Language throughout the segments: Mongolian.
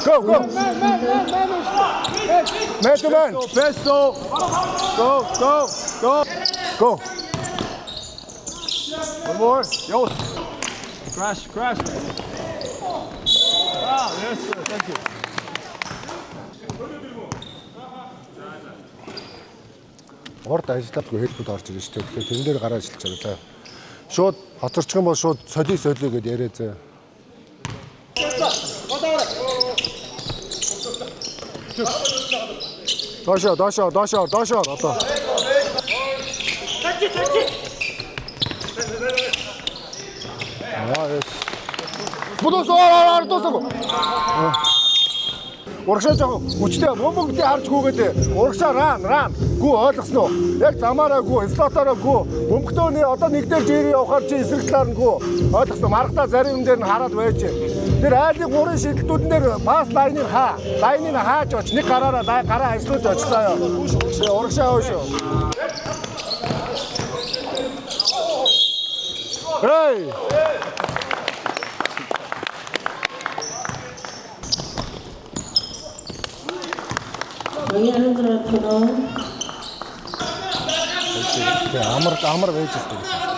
Go, go. Man to man. Pesto. Go, go, go. Go. One more. Yo. Crash, crash. Ah, yes, sir. Thank you. Орд ажиллахгүй хэлбүүд орж ирж шүү дээ. Тэгэхээр тэрэн дээр гараа ажиллаж байгаа. Шууд хоцорчих юм бол шууд солио гэдээ яриа заа. Доошоо одоо. Будусоо. Урагшаа жоо хүчтэй бөмбөгтэй харж гүгээд урагшаа ран гү ойлгосон уу? Яг замаараа гү, слотоороо гү, бөмбөгтөөний одоо нэг дээр жирийн явахаар чи эсрэг талаар нь гү. Ойлгосон уу? Маргадаа зарим юм дээр нь хараад байж. Тэр айлын гурван шидэлтүүдэн дээр пас лайныг хааж оч нэг гараараа гараа ажиллуулж очсоо ёо. Урагшаа хөөш. Hey! Амар байж байгаа.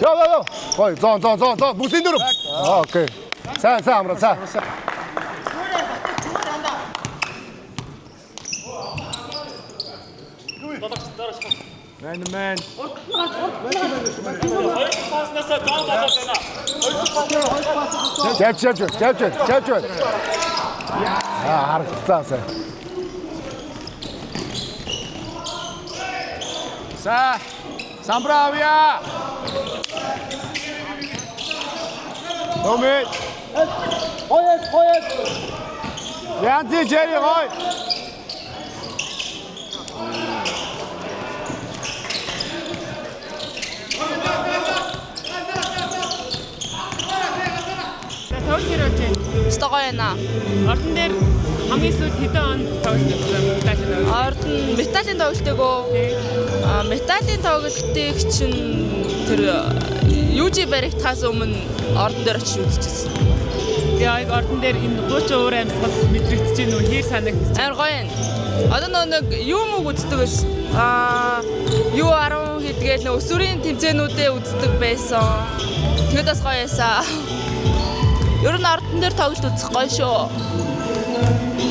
Яа. Гой, зон. Бүсийн дөрөв. Окей. Сайн амраа, сайн. Man. Жаб. Харагдсан. Самбравия. Номер. Хоет. Янзи Джерри гой. Стогоёна. Ордон дээр хамгийн сүүлд хэдэн он тоглосон? Ордон металлын тоглолтойгоо. Металлын тоглолтыг чинь тэр UG баригдахаас өмнө ордон дээр очиж үзчихсэн. Яг ордон дээр энэ 30 уур амьсгал мэдрэгдэж гин үү? Хэр санагдчих? Амар гоё юм. Одоо нэг юу мөг үздэг байсан. U10 хийдгээл нэг өсвөрийн тэмцээнүүдэд үздэг байсан. Тэгээд бас гоё байсан. Ер нь ордон дээр тоглолт үзэх гоё шүү.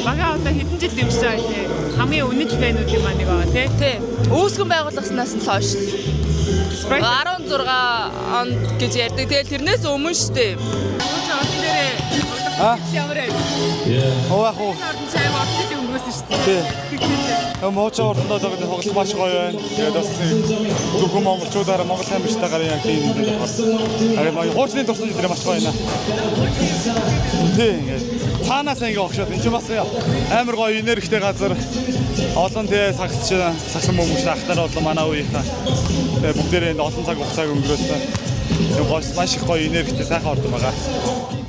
Бага одоо хэдэн жил дэмжиж байгаа тий. Хамгийн үнэж фэнүүд юм аа нэг аа тий. Тий. Үүсгэн байгууллагаснаас нь хойш. 16 онд гэж ярьдаг. Тэгэл тэрнээс өмнө шүү дээ. Ордон дээр ямар ээ? Хаваа хуу. Ордон чай ордон өнгөрөөсөн шүү Тий. дээ. Моочоо ордондоо тоглох маш гоё байна. Тэгээд бас зөвхөн монголчуудаараа монгол сайн биш тагаар яг тийм юм байна. Харин хуучны турсан дээр маш гоё байна. Тий. Цаанаас ингээ огшоод энэ ч бас амар гоё энергитэй газар. Олон тий сагсан бөмбөг шахтаар бол манай үеийнхээ бүгдээрээ олон цаг хугацааг өнгөрөөсөн. Энэ гоё маш их гоё энергитэй сайхан ордон байгаа.